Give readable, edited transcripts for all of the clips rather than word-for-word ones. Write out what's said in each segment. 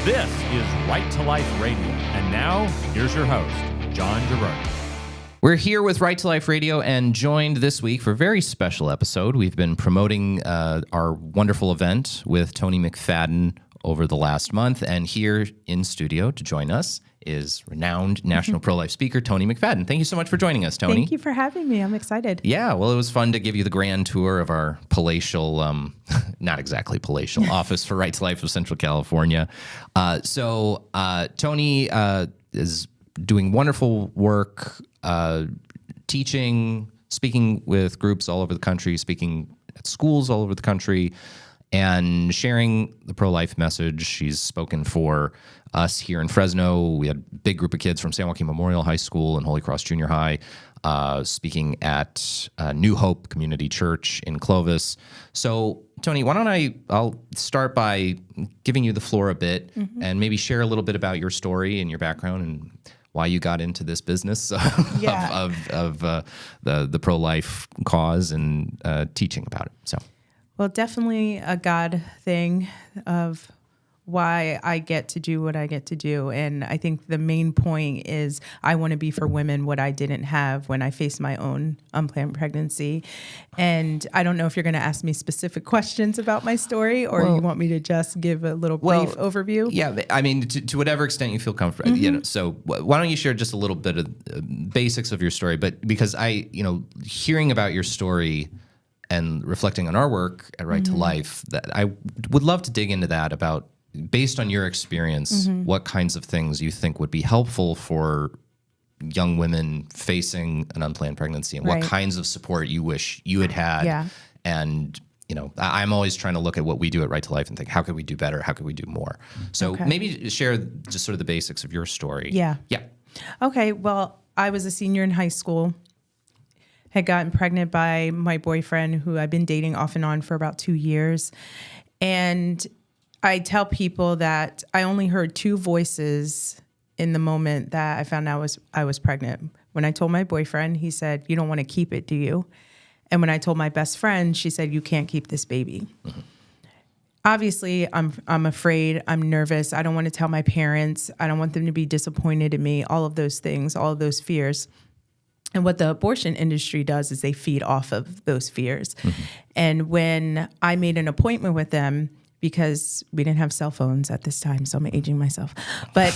This is Right to Life Radio. And now, here's your host, John DeRoe. We're here with Right to Life Radio and joined this week for a very special episode. We've been promoting our wonderful event with Toni McFadden over the last month. And here in studio to join us is renowned national pro-life speaker, Toni McFadden. Thank you so much for joining us, Toni. Thank you for having me. I'm excited. Yeah, well, it was fun to give you the grand tour of our palatial, not exactly palatial, office for Right to Life of Central California. Toni is doing wonderful work, teaching, speaking with groups all over the country, speaking at schools all over the country, and sharing the pro-life message. She's spoken for us here in Fresno. We had a big group of kids from San Joaquin Memorial High School and Holy Cross Junior High speaking at New Hope Community Church in Clovis. So, Toni, why don't I'll start by giving you the floor a bit and maybe share a little bit about your story and your background and why you got into this business of the pro-life cause and teaching about it. So, well, definitely a God thing of why I get to do what I get to do. And I think the main point is I want to be for women what I didn't have when I faced my own unplanned pregnancy. And I don't know if you're going to ask me specific questions about my story or you want me to just give a little brief overview. Yeah, I mean, to whatever extent you feel comfortable. So why don't you share just a little bit of basics of your story? But because hearing about your story and reflecting on our work at Right to Life, that I would love to dig into that about, based on your experience, what kinds of things you think would be helpful for young women facing an unplanned pregnancy and what kinds of support you wish you had had. Yeah. And, I'm always trying to look at what we do at Right to Life and think, how could we do better? How could we do more? So maybe share just sort of the basics of your story. Yeah. Yeah. Okay. Well, I was a senior in high school, had gotten pregnant by my boyfriend who I've been dating off and on for about 2 years. And I tell people that I only heard two voices in the moment that I found out I was pregnant. When I told my boyfriend, he said, "You don't want to keep it, do you?" And when I told my best friend, she said, "You can't keep this baby." Obviously, I'm afraid, I'm nervous. I don't want to tell my parents. I don't want them to be disappointed in me, all of those things, all of those fears. And what the abortion industry does is they feed off of those fears. And when I made an appointment with them, because we didn't have cell phones at this time, so I'm aging myself. But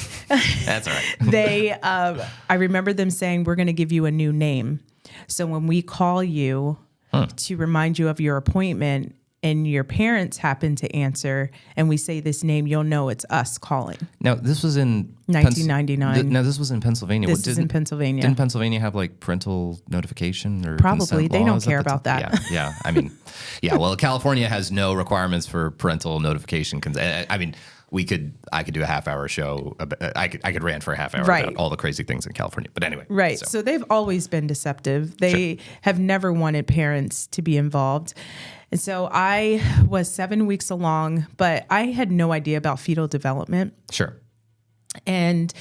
that's all right. I remember them saying, "We're going to give you a new name. So when we call you to remind you of your appointment and your parents happen to answer and we say this name, you'll know it's us calling." Now, this was in 1999. No, this was in Pennsylvania. This is in Pennsylvania. Didn't Pennsylvania have like parental notification or probably they don't care about that? Yeah. I mean, well, California has no requirements for parental notification. I mean, I could do a half-hour show. I could rant for a half hour about all the crazy things in California. But anyway. Right. So they've always been deceptive. They have never wanted parents to be involved. And so I was 7 weeks along, but I had no idea about fetal development. Sure. And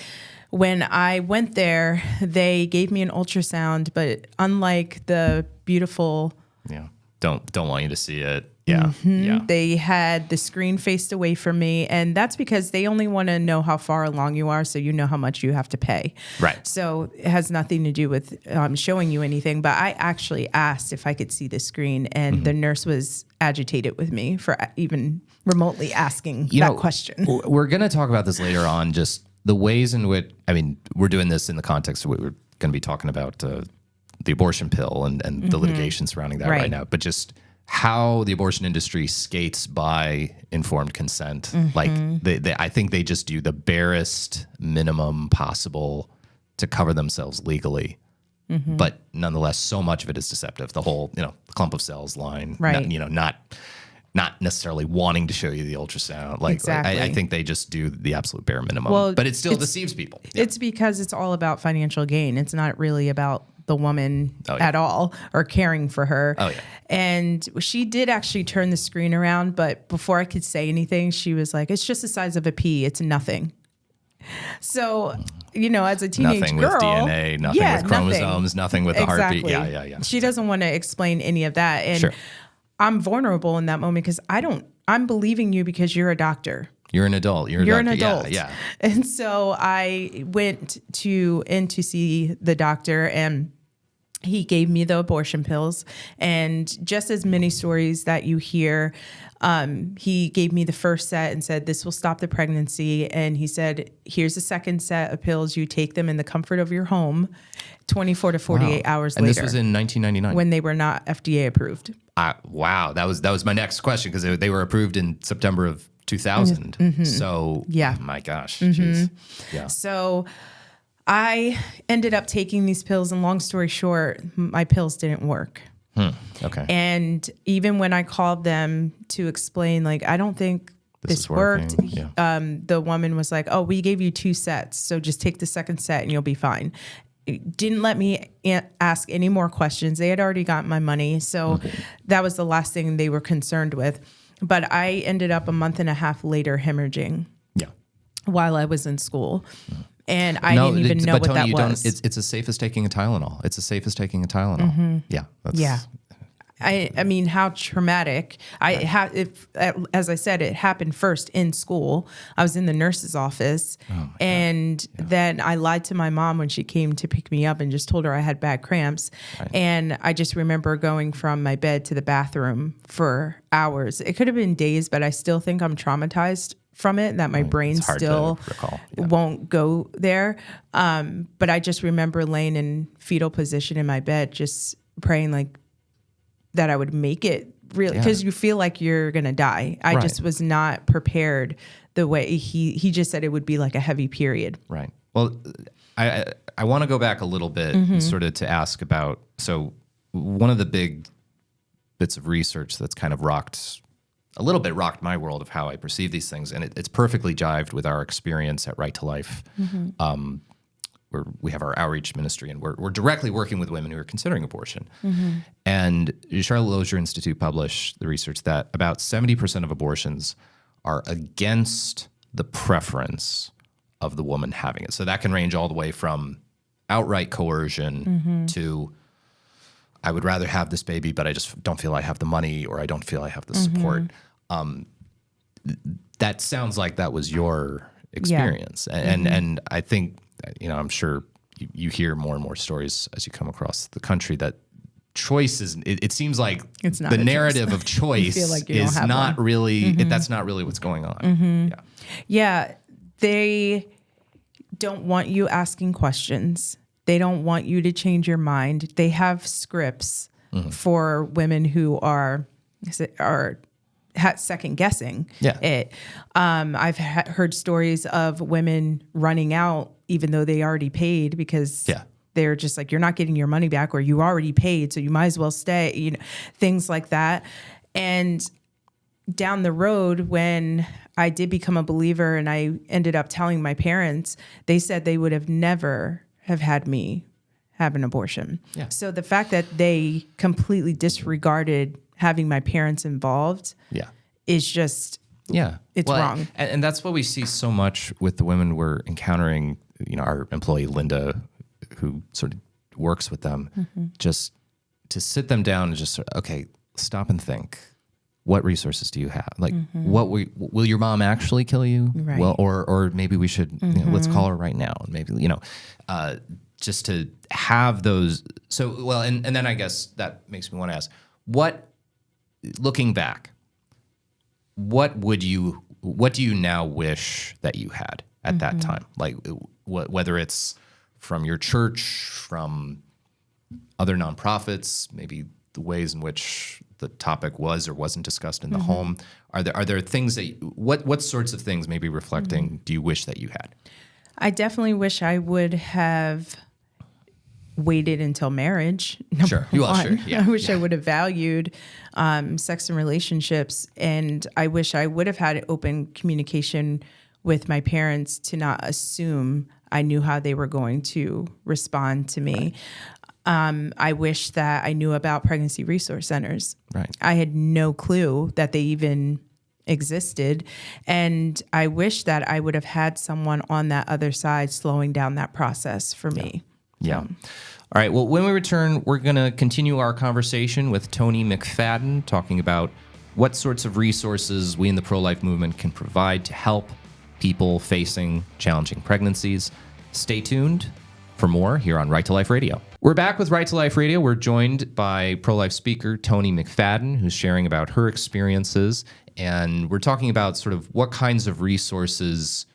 when I went there, they gave me an ultrasound, but unlike the beautiful... Yeah. Don't want you to see it. Yeah. Yeah. They had the screen faced away from me, and that's because they only want to know how far along you are so you know how much you have to pay. Right. So it has nothing to do with showing you anything, but I actually asked if I could see the screen, and the nurse was agitated with me for even remotely asking that question. We're going to talk about this later on, just the ways in which, we're doing this in the context of what we're going to be talking about, the abortion pill and the litigation surrounding that right now, but just how the abortion industry skates by informed consent. Like I think they just do the barest minimum possible to cover themselves legally. But nonetheless, so much of it is deceptive. The whole, clump of cells line, not necessarily wanting to show you the ultrasound. I think they just do the absolute bare minimum, but it still deceives people. Yeah. It's because it's all about financial gain. It's not really about the woman at all or caring for her. And she did actually turn the screen around, but before I could say anything, she was like, "It's just the size of a pea. It's nothing." So, as a teenage nothing girl, with DNA, nothing with chromosomes, nothing with the heartbeat. Yeah. She doesn't want to explain any of that. And I'm vulnerable in that moment because I'm believing you because you're a doctor. You're an adult. You're an adult. Yeah. And so I went in to see the doctor, and he gave me the abortion pills. And just as many stories that you hear, he gave me the first set and said, this will stop the pregnancy. And he said, here's the second set of pills. You take them in the comfort of your home 24 to 48 hours and later. And this was in 1999? When they were not FDA approved. Wow. That was my next question, because they were approved in September of 2000. Mm-hmm. So, yeah. My gosh. Mm-hmm. Yeah. So I ended up taking these pills, and long story short, my pills didn't work. Okay. And even when I called them to explain, like, I don't think this worked, the woman was like, oh, we gave you 2 sets, so just take the second set and you'll be fine. It didn't let me ask any more questions. They had already gotten my money, so that was the last thing they were concerned with. But I ended up a month and a half later hemorrhaging while I was in school. And I didn't even know what Toni, that was. It's as safe as taking a Tylenol. It's as safe as taking a Tylenol. Yeah. I mean, how traumatic. As I said, it happened first in school. I was in the nurse's office, and then I lied to my mom when she came to pick me up and just told her I had bad cramps. Right. And I just remember going from my bed to the bathroom for hours. It could have been days, but I still think I'm traumatized from it, that my brain still won't go there. But I just remember laying in fetal position in my bed, just praying like that I would make it, really, because you feel like you're going to die. I just was not prepared the way he just said it would be like a heavy period. Right. Well, I want to go back a little bit sort of to ask about, so one of the big bits of research that's kind of rocked my world of how I perceive these things. And it's perfectly jived with our experience at Right to Life, where we have our outreach ministry, and we're directly working with women who are considering abortion. And the Charlotte Lozier Institute published the research that about 70% of abortions are against the preference of the woman having it. So that can range all the way from outright coercion to, I would rather have this baby, but I just don't feel I have the money, or I don't feel I have the support. That sounds like that was your experience. And I think, I'm sure you hear more and more stories as you come across the country that choice is, it seems like it's not the narrative of choice like is not really, that's not really what's going on. Yeah. They don't want you asking questions. They don't want you to change your mind. They have scripts for women who are second guessing it. I've heard stories of women running out even though they already paid, because they're just like, you're not getting your money back, or you already paid, so you might as well stay, things like that. And down the road, when I did become a believer and I ended up telling my parents, they said they would have never have had me have an abortion. So the fact that they completely disregarded having my parents involved is just, it's wrong. And that's what we see so much with the women we're encountering, our employee, Linda, who sort of works with them, just to sit them down and just, okay, stop and think. What resources do you have? Like, will your mom actually kill you? Right. Well, or maybe we should, let's call her right now. And maybe, just to have those. So, well, and then I guess that makes me want to ask, looking back, what do you now wish that you had at that time? Like, whether it's from your church, from other nonprofits, maybe the ways in which the topic was or wasn't discussed in the home. Are there things that what sorts of things, maybe reflecting, do you wish that you had? I definitely wish I would have waited until marriage. Sure. Yeah. I wish I would have valued sex and relationships, and I wish I would have had open communication with my parents to not assume I knew how they were going to respond to me. I wish that I knew about pregnancy resource centers. Right. I had no clue that they even existed. And I wish that I would have had someone on that other side slowing down that process for me. Yeah. All right. Well, when we return, we're going to continue our conversation with Toni McFadden, talking about what sorts of resources we in the pro-life movement can provide to help people facing challenging pregnancies. Stay tuned for more here on Right to Life Radio. We're back with Right to Life Radio. We're joined by pro-life speaker Toni McFadden, who's sharing about her experiences. And we're talking about sort of what kinds of resources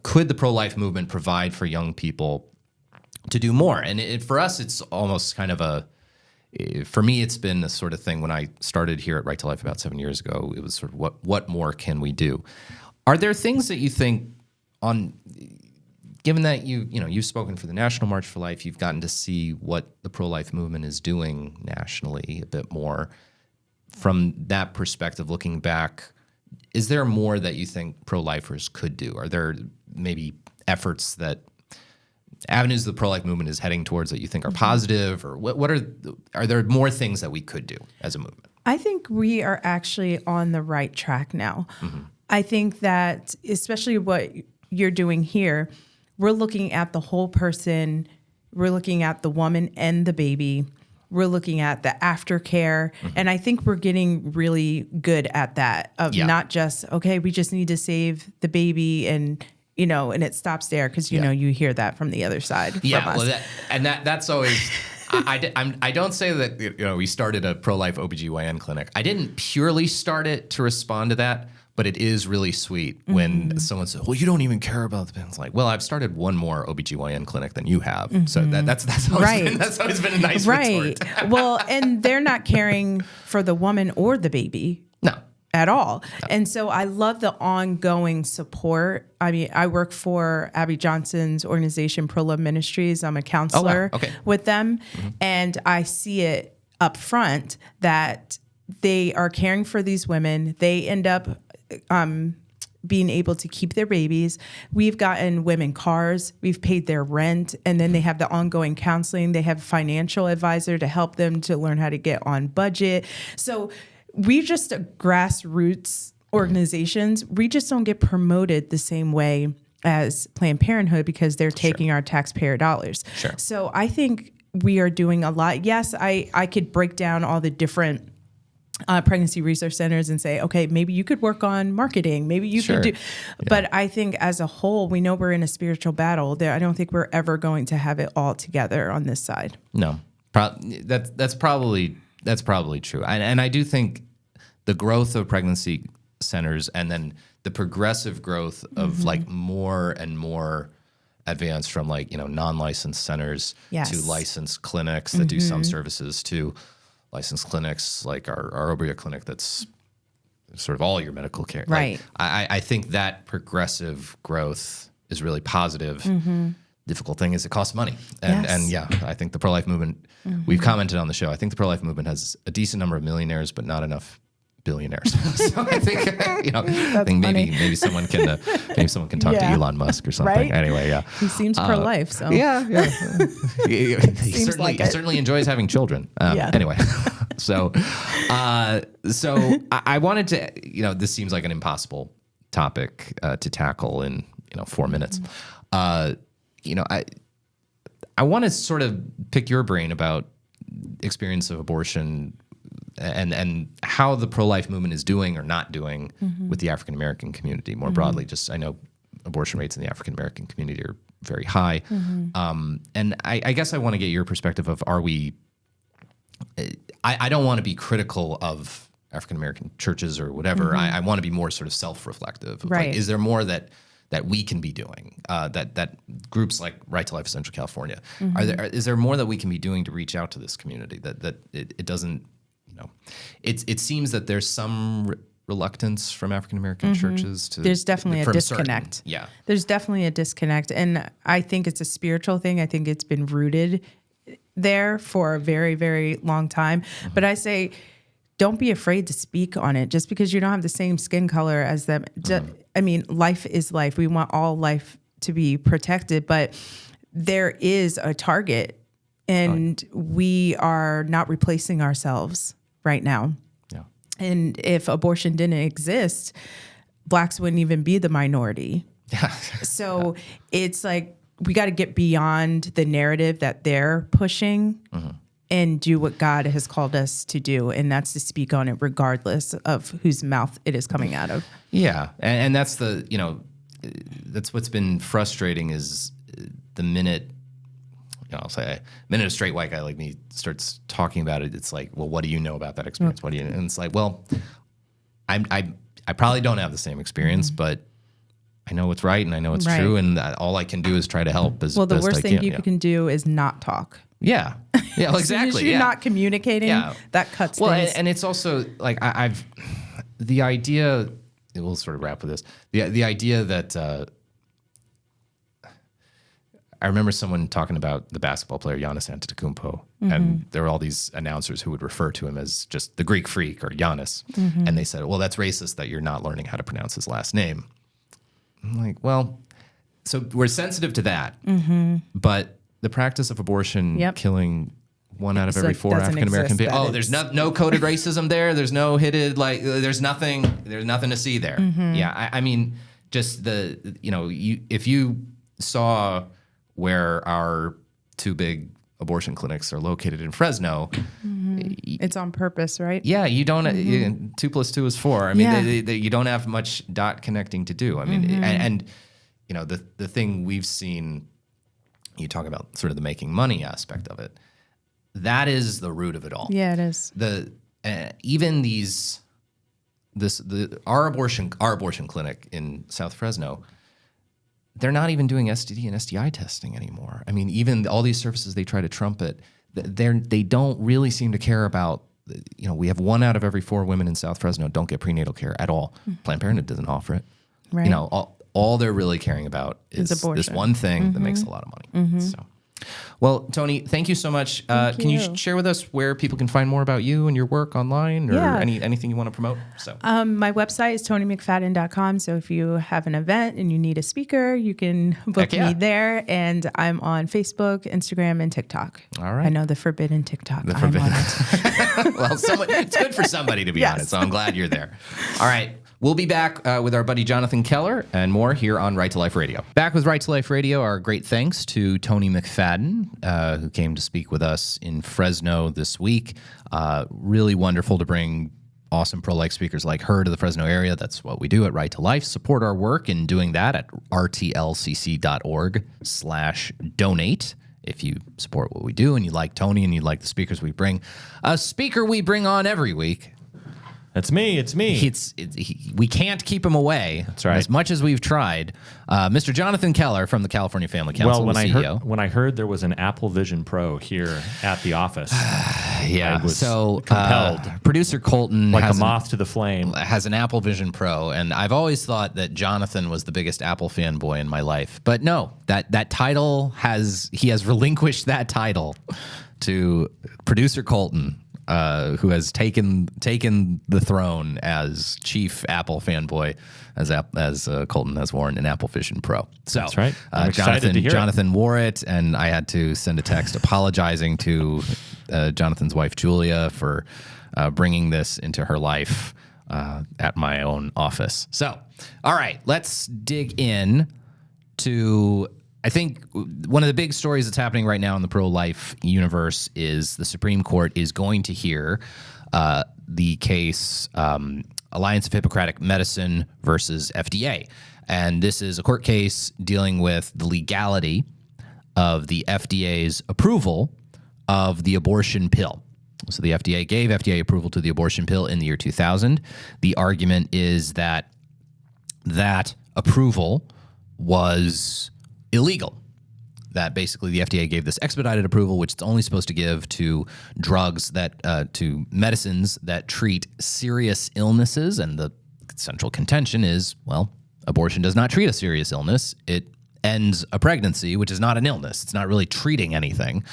could the pro-life movement provide for young people to do more. And for us, it's almost kind of for me, it's been a sort of thing when I started here at Right to Life about 7 years ago. It was sort of what more can we do? Are there things that you think given that you've spoken for the National March for Life, you've gotten to see what the pro-life movement is doing nationally a bit more. From that perspective, looking back, is there more that you think pro-lifers could do? Are there maybe efforts that avenues the pro-life movement is heading towards that you think are positive, or what are there more things that we could do as a movement? I think we are actually on the right track now. Mm-hmm. I think that especially what you're doing here, we're looking at the whole person. We're looking at the woman and the baby. We're looking at the aftercare. Mm-hmm. And I think we're getting really good at that of not just, okay, we just need to save the baby and it stops there because, you hear that from the other side. Yeah, from us. That's always, I don't say that, we started a pro-life OBGYN clinic. I didn't purely start it to respond to that. But it is really sweet when someone says, well, you don't even care about the It's like, well, I've started one more OBGYN clinic than you have. Mm-hmm. So that's always been a nice retort. Well, and they're not caring for the woman or the baby. No. At all. No. And so I love the ongoing support. I mean, I work for Abby Johnson's organization, Pro Love Ministries. I'm a counselor with them. Mm-hmm. And I see it up front that they are caring for these women. They end up being able to keep their babies. We've gotten women cars, we've paid their rent, and then they have the ongoing counseling. They have a financial advisor to help them to learn how to get on budget. So we just grassroots organizations. We just don't get promoted the same way as Planned Parenthood because they're taking our taxpayer dollars. Sure. So I think we are doing a lot. Yes, I could break down all the different pregnancy resource centers and say, okay, maybe you could work on marketing. Maybe you could do, but I think as a whole, we know we're in a spiritual battle there. I don't think we're ever going to have it all together on this side. No, that's probably true. And I do think the growth of pregnancy centers and then the progressive growth of like more and more advanced from non-licensed centers to licensed clinics that do some services to licensed clinics like our Obria clinic that's sort of all your medical care. Right. I think that progressive growth is really positive. Mm-hmm. Difficult thing is it costs money. And I think the pro-life movement, we've commented on the show, I think the pro-life movement has a decent number of millionaires, but not enough billionaires. So I think maybe someone can talk to Elon Musk or something. Right? Anyway, he seems pro-life, so he certainly enjoys having children. Anyway, so I wanted to, this seems like an impossible topic to tackle in 4 minutes. I want to sort of pick your brain about experience of abortion and how the pro-life movement is doing or not doing with the African American community more broadly. Just I know abortion rates in the African American community are very high, and I guess I want to get your perspective of are we? I don't want to be critical of African American churches or whatever. I want to be more sort of self-reflective. Right? Is there more that we can be doing? That groups like Right to Life Central California is there more that we can be doing to reach out to this community? That it doesn't. It seems that there's some reluctance from African American churches to. There's definitely a disconnect. There's definitely a disconnect, and I think it's a spiritual thing. I think it's been rooted there for a very, very long time. But I say, don't be afraid to speak on it. Just because you don't have the same skin color as them. I mean, life is life. We want all life to be protected, but there is a target, and we are not replacing ourselves right now. Yeah. And if abortion didn't exist, blacks wouldn't even be the minority. So it's like we got to get beyond the narrative that they're pushing and do what God has called us to do, and that's to speak on it regardless of whose mouth it is coming out of. Yeah, and that's that's what's been frustrating is the minute, I'll say a minute a straight white guy like me starts talking about it, it's like, well, what do you know about that experience? What do you? And it's like, well, I probably don't have the same experience, but I know what's right and I know it's true, and all I can do is try to help. As well, the best worst I thing can, people can do is not talk. Yeah, yeah, well, exactly. As soon as you're not communicating, that cuts things. And it's also like I've the idea. We'll sort of wrap with this. The idea that I remember someone talking about the basketball player Giannis Antetokounmpo, and there were all these announcers who would refer to him as just the Greek freak or Giannis, and they said, "Well, that's racist that you're not learning how to pronounce his last name." I'm like, well, so we're sensitive to that, but the practice of abortion killing 1 out of every 4 African American people. Oh, there's no coded racism there. There's no hidden, like, there's nothing to see there. Yeah, I mean, just if you saw where our 2 big abortion clinics are located in Fresno, it's on purpose, right? Yeah, you don't. 2 + 2 is 4. I mean, you don't have much dot connecting to do. I mean, and the thing we've seen. You talk about sort of the making money aspect of it. That is the root of it all. Yeah, it is. Even our abortion clinic in South Fresno, they're not even doing STD and STI testing anymore. I mean, even all these services they try to trumpet, they don't really seem to care about. We have 1 out of every 4 women in South Fresno don't get prenatal care at all. Planned Parenthood doesn't offer it. Right. All they're really caring about is this one thing that makes a lot of money. So, well, Toni, thank you so much. Can you share with us where people can find more about you and your work online, or anything you want to promote? So, my website is ToniMcFadden.com. So if you have an event and you need a speaker, you can book me there. And I'm on Facebook, Instagram, and TikTok. All right. I know the forbidden TikTok. I'm on it. Well, it's good for somebody to be on it. So I'm glad you're there. All right. We'll be back with our buddy Jonathan Keller and more here on Right to Life Radio. Back with Right to Life Radio, our great thanks to Toni McFadden, who came to speak with us in Fresno this week. Really wonderful to bring awesome pro-life speakers like her to the Fresno area. That's what we do at Right to Life. Support our work in doing that at rtlcc.org/donate. If you support what we do and you like Toni and you like the speakers we bring. A speaker we bring on every week. It's me. We can't keep him away. That's right. As much as we've tried. Mr. Jonathan Keller from the California Family Council. Well, when I heard there was an Apple Vision Pro here at the office, I was compelled. Producer Colton, like a moth to the flame, has an Apple Vision Pro, and I've always thought that Jonathan was the biggest Apple fanboy in my life. But no, that title he has relinquished that title to Producer Colton. Who has taken the throne as chief Apple fanboy, as Colton has worn an Apple Vision Pro. So that's right. I'm excited to hear Jonathan wore it, and I had to send a text apologizing to Jonathan's wife Julia for bringing this into her life at my own office. So, all right, let's dig in to. I think one of the big stories that's happening right now in the pro-life universe is the Supreme Court is going to hear the case Alliance of Hippocratic Medicine versus FDA. And this is a court case dealing with the legality of the FDA's approval of the abortion pill. So the FDA gave FDA approval to the abortion pill in the year 2000. The argument is that approval was illegal, that basically the FDA gave this expedited approval, which it's only supposed to give to drugs to medicines that treat serious illnesses. And the central contention is, well, abortion does not treat a serious illness. It ends a pregnancy, which is not an illness. It's not really treating anything,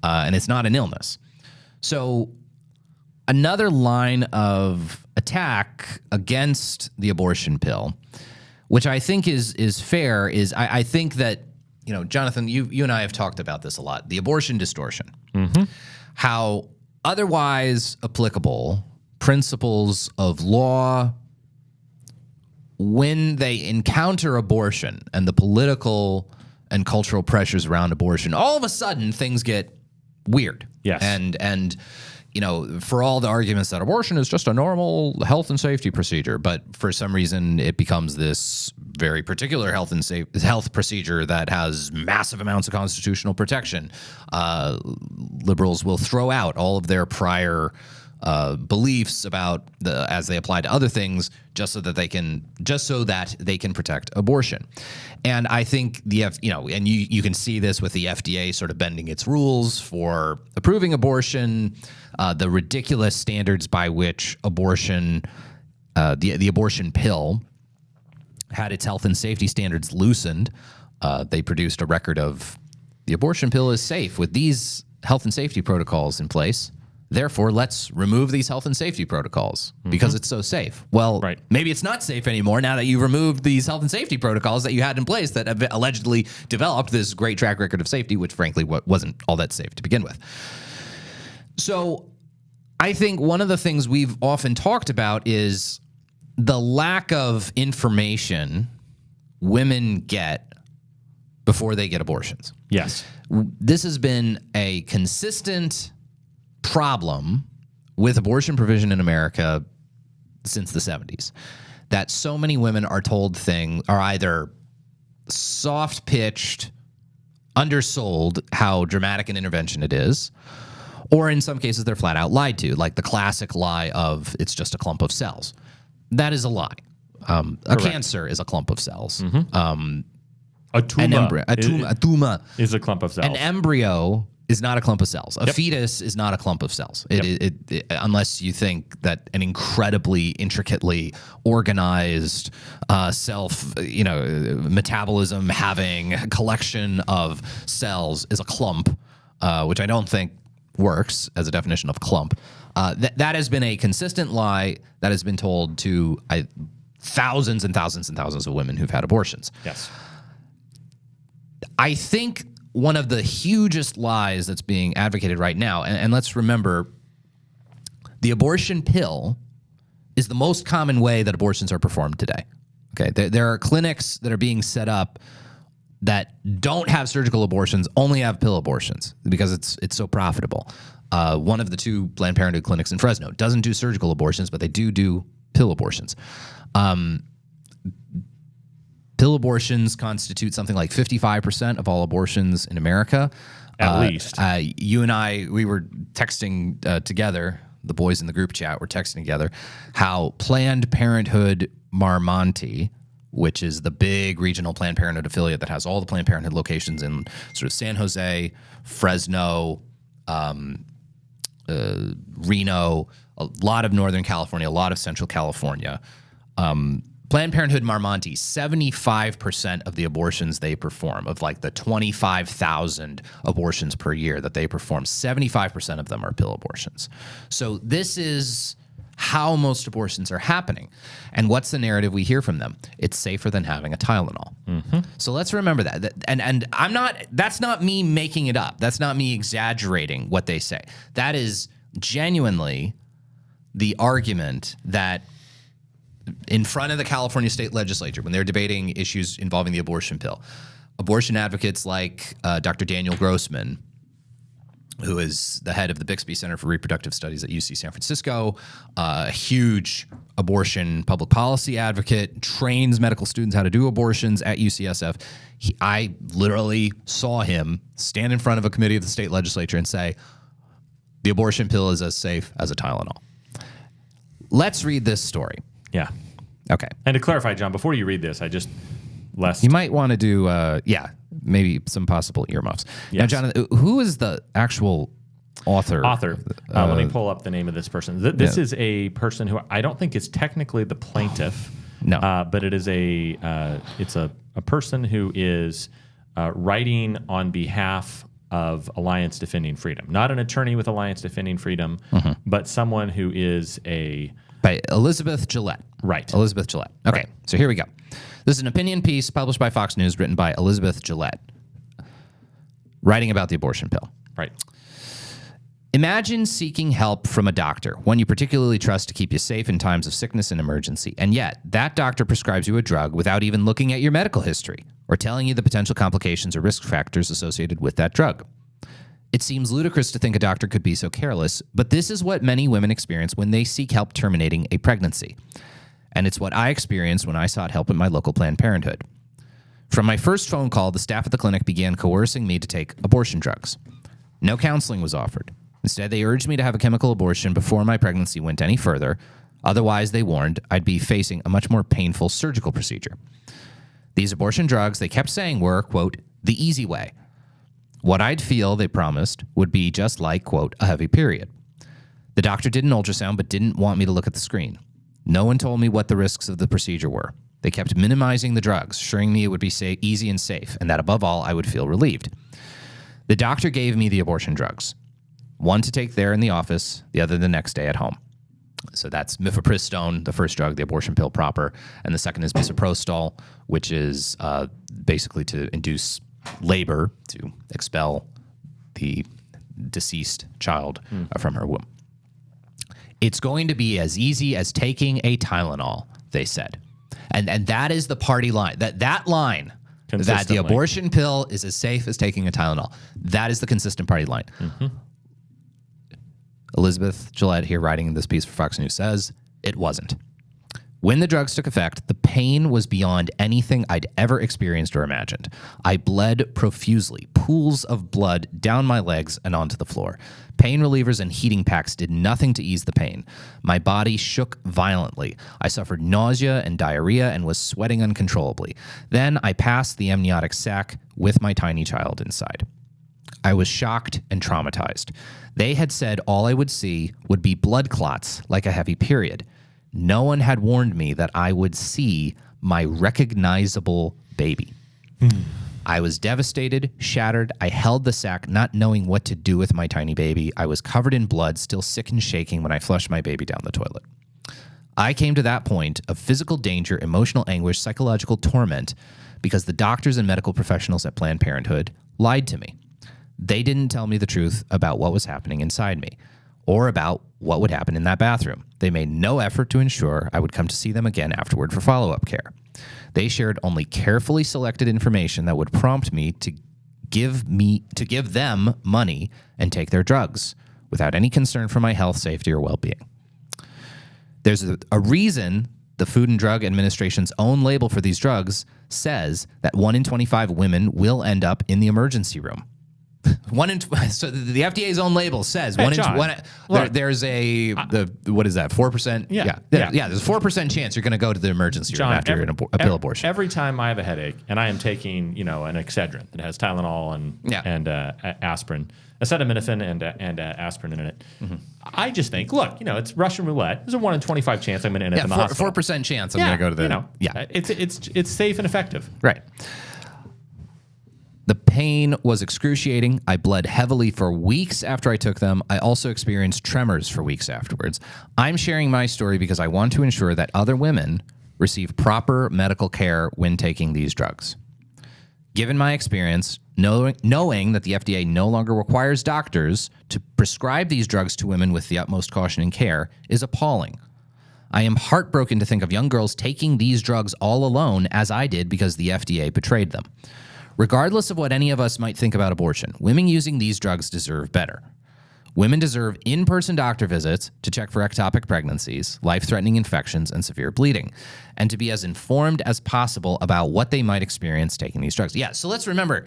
and it's not an illness. So another line of attack against the abortion pill, which I think is fair, is I think that, Jonathan, you and I have talked about this a lot, the abortion distortion, how otherwise applicable principles of law, when they encounter abortion and the political and cultural pressures around abortion, all of a sudden things get weird. Yes. And you know, for all the arguments that abortion is just a normal health and safety procedure, but for some reason it becomes this very particular health procedure that has massive amounts of constitutional protection. Liberals will throw out all of their prior beliefs about as they apply to other things, just so that they can protect abortion. And I think and you can see this with the FDA sort of bending its rules for approving abortion, the ridiculous standards by which abortion, the abortion pill, had its health and safety standards loosened. They produced a record of the abortion pill is safe with these health and safety protocols in place. Therefore, let's remove these health and safety protocols because it's so safe. Well, maybe it's not safe anymore now that you've removed these health and safety protocols that you had in place that have allegedly developed this great track record of safety, which frankly wasn't all that safe to begin with. So I think one of the things we've often talked about is the lack of information women get before they get abortions. Yes. This has been a consistent problem with abortion provision in America since the 70s, that so many women are told are either soft-pitched, undersold how dramatic an intervention it is, or in some cases they're flat out lied to, like the classic lie of it's just a clump of cells. That is a lie. A cancer is a clump of cells. A tumor is a clump of cells. An embryo is not a clump of cells. A fetus is not a clump of cells. It, unless you think that an incredibly intricately organized metabolism having collection of cells is a clump, which I don't think works as a definition of clump. That has been a consistent lie that has been told to thousands and thousands and thousands of women who've had abortions. Yes. I think one of the hugest lies that's being advocated right now, and let's remember, the abortion pill is the most common way that abortions are performed today. Okay, there are clinics that are being set up that don't have surgical abortions, only have pill abortions because it's so profitable. One of the two Planned Parenthood clinics in Fresno doesn't do surgical abortions, but they do pill abortions. Pill abortions constitute something like 55% of all abortions in America. At least. You and I, we were texting together, the boys in the group chat were texting together, how Planned Parenthood Marmonte, which is the big regional Planned Parenthood affiliate that has all the Planned Parenthood locations in sort of San Jose, Fresno, Reno, a lot of Northern California, a lot of Central California. Planned Parenthood Marmonte, 75% of the abortions they perform, of like the 25,000 abortions per year that they perform, 75% of them are pill abortions. So this is how most abortions are happening. And what's the narrative we hear from them? It's safer than having a Tylenol. So let's remember that. And that's not me making it up. That's not me exaggerating what they say. That is genuinely the argument that in front of the California state legislature, when they're debating issues involving the abortion pill, abortion advocates like Dr. Daniel Grossman, who is the head of the Bixby Center for Reproductive Studies at UC San Francisco, a huge abortion public policy advocate, trains medical students how to do abortions at UCSF. I literally saw him stand in front of a committee of the state legislature and say, the abortion pill is as safe as a Tylenol. Let's read this story. Yeah. Okay. And to clarify, John, before you read this, you might want to do, maybe some possible earmuffs. Yes. Now, Jonathan, who is the actual author? Let me pull up the name of this person. This is a person who I don't think is technically the plaintiff. No. But it is it's a person who is writing on behalf of Alliance Defending Freedom. Not an attorney with Alliance Defending Freedom, but someone who is by Elizabeth Gillette. Right. Elizabeth Gillette. Okay, right. So here we go. This is an opinion piece published by Fox News written by Elizabeth Gillette, writing about the abortion pill. Right. Imagine seeking help from a doctor, one you particularly trust to keep you safe in times of sickness and emergency, and yet that doctor prescribes you a drug without even looking at your medical history or telling you the potential complications or risk factors associated with that drug. It seems ludicrous to think a doctor could be so careless, but this is what many women experience when they seek help terminating a pregnancy. And it's what I experienced when I sought help at my local Planned Parenthood. From my first phone call, the staff at the clinic began coercing me to take abortion drugs. No counseling was offered. Instead, they urged me to have a chemical abortion before my pregnancy went any further. Otherwise, they warned, I'd be facing a much more painful surgical procedure. These abortion drugs, they kept saying, were, quote, the easy way. What I'd feel, they promised, would be just like, quote, a heavy period. The doctor did an ultrasound but didn't want me to look at the screen. No one told me what the risks of the procedure were. They kept minimizing the drugs, assuring me it would be easy and safe, and that above all, I would feel relieved. The doctor gave me the abortion drugs. One to take there in the office, the other the next day at home. So that's mifepristone, the first drug, the abortion pill proper, and the second is misoprostol, which is basically to induce labor, to expel the deceased child from her womb. It's going to be as easy as taking a Tylenol, they said. And that is the party line. That line, that the abortion pill is as safe as taking a Tylenol. That is the consistent party line. Mm-hmm. Elizabeth Gillette here writing this piece for Fox News says, it wasn't. When the drugs took effect, the pain was beyond anything I'd ever experienced or imagined. I bled profusely, pools of blood down my legs and onto the floor. Pain relievers and heating packs did nothing to ease the pain. My body shook violently. I suffered nausea and diarrhea and was sweating uncontrollably. Then I passed the amniotic sac with my tiny child inside. I was shocked and traumatized. They had said all I would see would be blood clots like a heavy period. No one had warned me that I would see my recognizable baby. I was devastated, shattered. I held the sack, not knowing what to do with my tiny baby. I was covered in blood, still sick and shaking when I flushed my baby down the toilet. I came to that point of physical danger, emotional anguish, psychological torment because the doctors and medical professionals at Planned Parenthood lied to me. They didn't tell me the truth about what was happening inside me or about what would happen in that bathroom. They made no effort to ensure I would come to see them again afterward for follow-up care. They shared only carefully selected information that would prompt me to give them money and take their drugs without any concern for my health, safety, or well-being. There's a reason the Food and Drug Administration's own label for these drugs says that 1 in 25 women will end up in the emergency room. So the FDA's own label says hey, John, there's what is that, 4%? Yeah. There's a 4% chance you're going to go to the emergency room after a pill abortion. Every time I have a headache and I am taking, an Excedrin that has Tylenol and aspirin, acetaminophen and aspirin in it, I just think, look, it's Russian roulette. There's a 1 in 25 chance I'm going to end up in the hospital. 4% chance I'm going to go to the it's safe and effective. Right. The pain was excruciating. I bled heavily for weeks after I took them. I also experienced tremors for weeks afterwards. I'm sharing my story because I want to ensure that other women receive proper medical care when taking these drugs. Given my experience, knowing that the FDA no longer requires doctors to prescribe these drugs to women with the utmost caution and care is appalling. I am heartbroken to think of young girls taking these drugs all alone, as I did because the FDA betrayed them. Regardless of what any of us might think about abortion, women using these drugs deserve better. Women deserve in-person doctor visits to check for ectopic pregnancies, life-threatening infections, and severe bleeding, and to be as informed as possible about what they might experience taking these drugs. Yeah, so let's remember,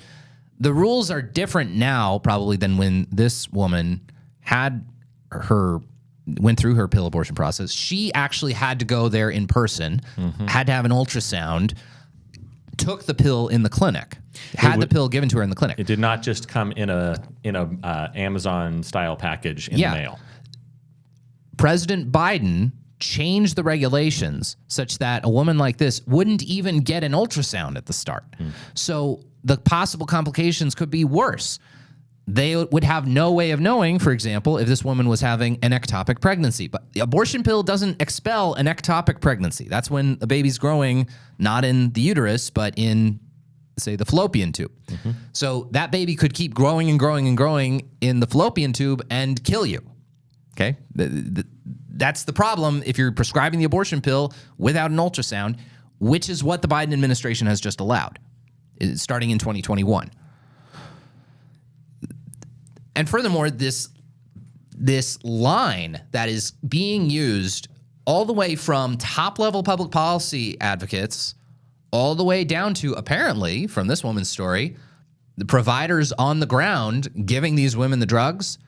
the rules are different now probably than when this woman went through her pill abortion process. She actually had to go there in person, had to have an ultrasound, took the pill in the clinic, the pill given to her in the clinic. It did not just come in a Amazon style package in the mail. President Biden changed the regulations such that a woman like this wouldn't even get an ultrasound at the start. So the possible complications could be worse. They would have no way of knowing, for example, if this woman was having an ectopic pregnancy. But the abortion pill doesn't expel an ectopic pregnancy. That's when a baby's growing, not in the uterus, but in, say, the fallopian tube. So that baby could keep growing and growing and growing in the fallopian tube and kill you. Okay? That's the problem if you're prescribing the abortion pill without an ultrasound, which is what the Biden administration has just allowed, starting in 2021. And furthermore, this line that is being used all the way from top-level public policy advocates all the way down to, apparently, from this woman's story, the providers on the ground giving these women the drugs,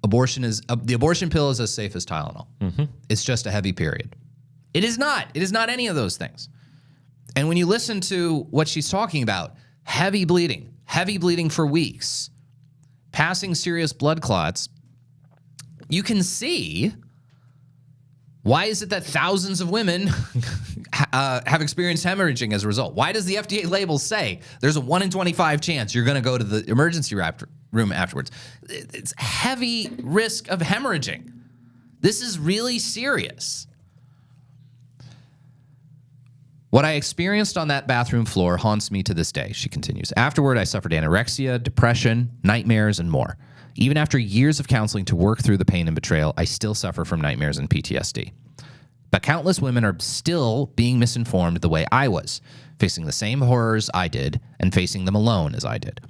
the abortion pill is as safe as Tylenol. It's just a heavy period. It is not. It is not any of those things. And when you listen to what she's talking about, heavy bleeding for weeks, passing serious blood clots, you can see why is it that thousands of women have experienced hemorrhaging as a result? Why does the FDA label say there's a 1 in 25 chance you're going to go to the emergency room afterwards? It's heavy risk of hemorrhaging. This is really serious. What I experienced on that bathroom floor haunts me to this day, she continues. Afterward, I suffered anorexia, depression, nightmares, and more. Even after years of counseling to work through the pain and betrayal, I still suffer from nightmares and PTSD. But countless women are still being misinformed the way I was, facing the same horrors I did and facing them alone as I did.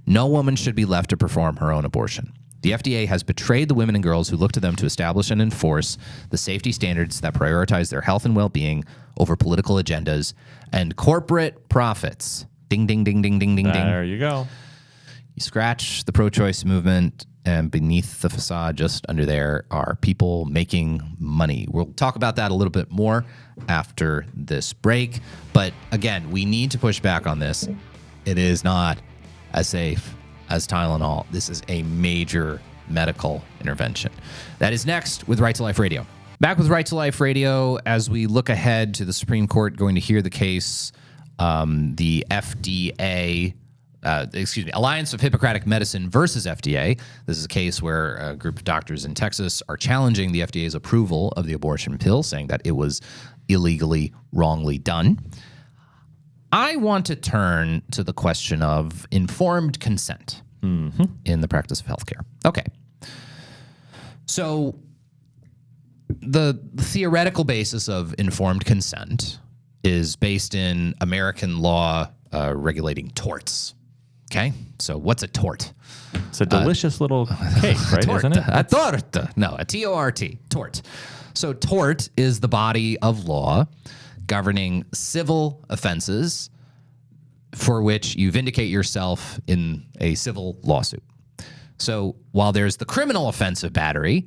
No woman should be left to perform her own abortion. The FDA has betrayed the women and girls who look to them to establish and enforce the safety standards that prioritize their health and well-being over political agendas and corporate profits. Ding, ding, ding, ding, ding, ding, ding. There you go. You scratch the pro-choice movement, and beneath the facade, just under there, are people making money. We'll talk about that a little bit more after this break. But again, we need to push back on this. It is not as safe as Tylenol. This is a major medical intervention. That is next with Right to Life Radio. Back with Right to Life Radio as we look ahead to the Supreme Court going to hear the case, the FDA... Alliance of Hippocratic Medicine versus FDA. This is a case where a group of doctors in Texas are challenging the FDA's approval of the abortion pill, saying that it was illegally, wrongly done. I want to turn to the question of informed consent in the practice of healthcare. Okay. So the theoretical basis of informed consent is based in American law regulating torts. Okay, so what's a tort? It's a delicious little cake, right? Tort. Isn't it? A tort. No, a T-O-R-T. Tort. So tort is the body of law governing civil offenses for which you vindicate yourself in a civil lawsuit. So while there's the criminal offense of battery,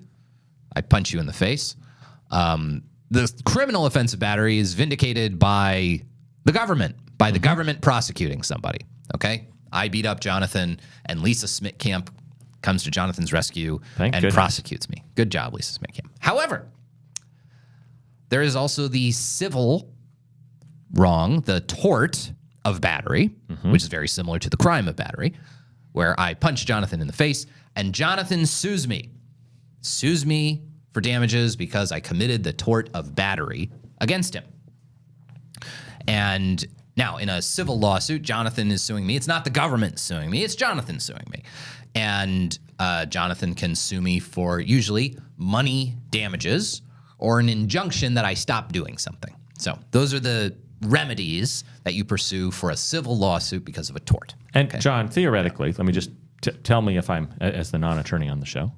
I punch you in the face, the criminal offense of battery is vindicated by the government, by the government prosecuting somebody, okay? I beat up Jonathan, and Lisa Smitkamp comes to Jonathan's rescue and prosecutes me. Good job, Lisa Smitkamp. However, there is also the civil wrong, the tort of battery, which is very similar to the crime of battery, where I punch Jonathan in the face, and Jonathan sues me for damages because I committed the tort of battery against him. And now, in a civil lawsuit, Jonathan is suing me. It's not the government suing me. It's Jonathan suing me. And Jonathan can sue me for usually money damages or an injunction that I stop doing something. So those are the remedies that you pursue for a civil lawsuit because of a tort. And okay. John, theoretically, let me just tell me if I'm, as the non-attorney on the show,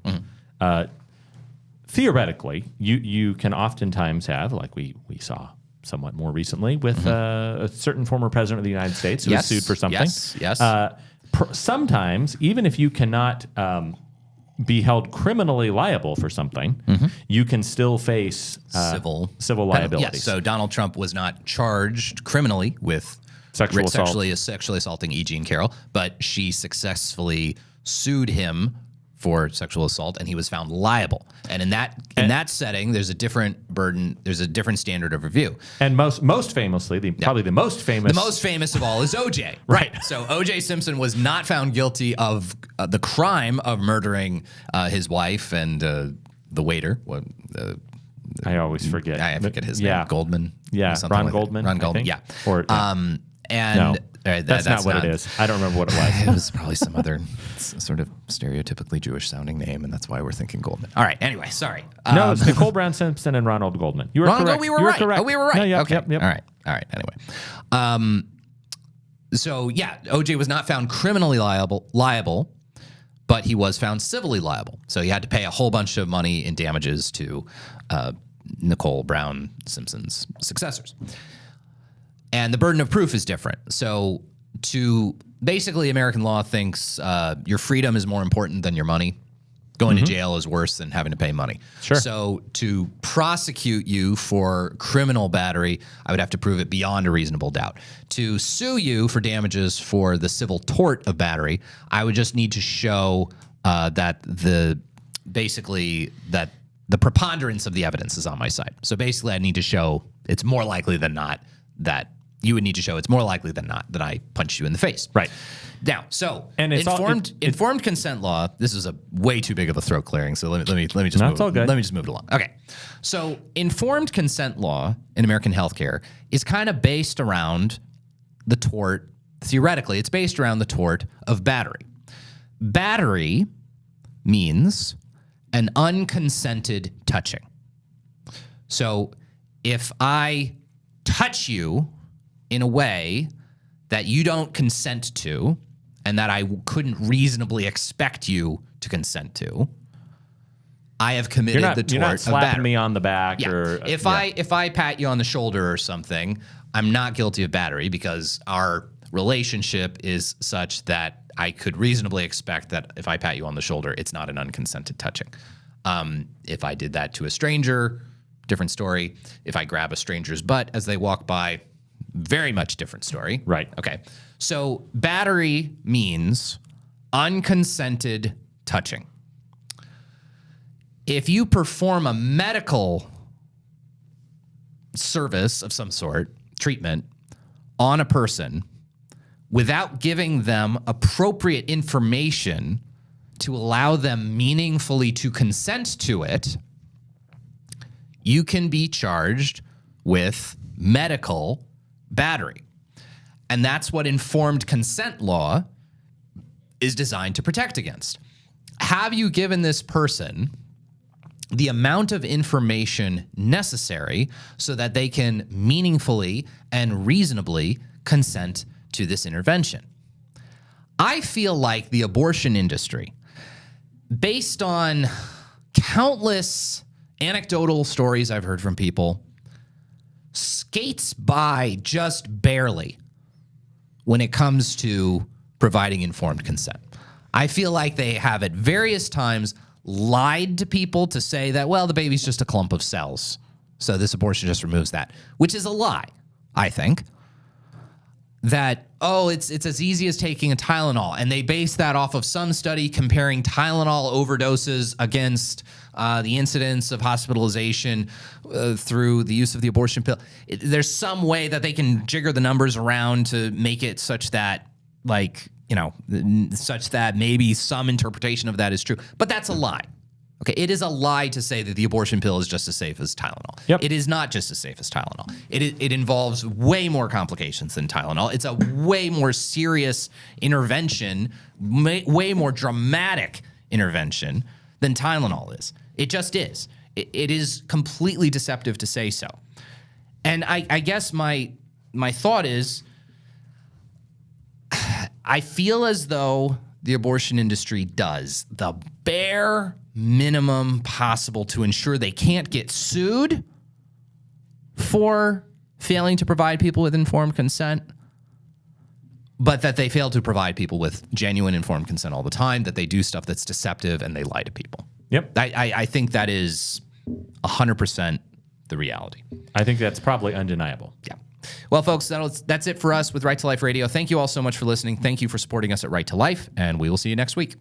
theoretically, you can oftentimes have, like we saw somewhat more recently with a certain former president of the United States who was sued for something. Yes. Sometimes, even if you cannot be held criminally liable for something, you can still face civil liabilities. Yes. So Donald Trump was not charged criminally with sexually assaulting E. Jean Carroll, but she successfully sued him for sexual assault, and he was found liable. And in that setting, there's a different burden. There's a different standard of review. And most famously, probably the most famous of all is O.J. Right. So O.J. Simpson was not found guilty of the crime of murdering his wife and the waiter. I always forget. I forget his name. Goldman. Yeah, Ron Goldman. Ron Goldman. Yeah. Or no. That's not what it is. I don't remember what it was. It was probably some other sort of stereotypically Jewish-sounding name, and that's why we're thinking Goldman. All right. Anyway, sorry. No, it's Nicole Brown Simpson and Ronald Goldman. You were correct. We were right. Correct. Oh, we were right. No, yep, okay. Yep. All right. Anyway, so yeah, OJ was not found criminally liable, but he was found civilly liable. So he had to pay a whole bunch of money in damages to Nicole Brown Simpson's successors. And the burden of proof is different. So basically, American law thinks your freedom is more important than your money. Going to jail is worse than having to pay money. Sure. So to prosecute you for criminal battery, I would have to prove it beyond a reasonable doubt. To sue you for damages for the civil tort of battery, I would just need to show that the preponderance of the evidence is on my side. So basically, I need to show it's more likely than not that you would need to show it's more likely than not that I punch you in the face. Right. Now, so and informed consent law. This is a way too big of a throat clearing. So let me just no, move, it's all good. Let me just move it along. Okay. So informed consent law in American healthcare is kind of based around the tort. Theoretically, it's based around the tort of battery. Battery means an unconsented touching. So if I touch you in a way that you don't consent to and that I couldn't reasonably expect you to consent to, I have committed the tort you're not of slapping battery. me on the back. Yeah. Or if I pat you on the shoulder or something, I'm not guilty of battery because our relationship is such that I could reasonably expect that if I pat you on the shoulder, it's not an unconsented touching. If I did that to a stranger, different story. If I grab a stranger's butt as they walk by, very much different story. Right. Okay. So battery means unconsented touching. If you perform a medical service of some sort, treatment, on a person without giving them appropriate information to allow them meaningfully to consent to it, you can be charged with medical battery. And that's what informed consent law is designed to protect against. Have you given this person the amount of information necessary so that they can meaningfully and reasonably consent to this intervention? I feel like the abortion industry, based on countless anecdotal stories I've heard from people, skates by just barely when it comes to providing informed consent. I feel like they have at various times lied to people to say that, well, the baby's just a clump of cells, so this abortion just removes that, which is a lie, I think. That, it's as easy as taking a Tylenol. And they base that off of some study comparing Tylenol overdoses against the incidence of hospitalization through the use of the abortion pill. There's some way that they can jigger the numbers around to make it such that, such that maybe some interpretation of that is true. But that's a lie. Okay, it is a lie to say that the abortion pill is just as safe as Tylenol. Yep. It is not just as safe as Tylenol. It involves way more complications than Tylenol. It's a way more serious intervention, way more dramatic intervention than Tylenol is. It just is. It is completely deceptive to say so. And I guess my thought is, I feel as though the abortion industry does the bare minimum possible to ensure they can't get sued for failing to provide people with informed consent, but that they fail to provide people with genuine informed consent all the time, that they do stuff that's deceptive and they lie to people. Yep. I think that is 100% the reality. I think that's probably undeniable. Yeah. Well, folks, that's it for us with Right to Life Radio. Thank you all so much for listening. Thank you for supporting us at Right to Life, and we will see you next week.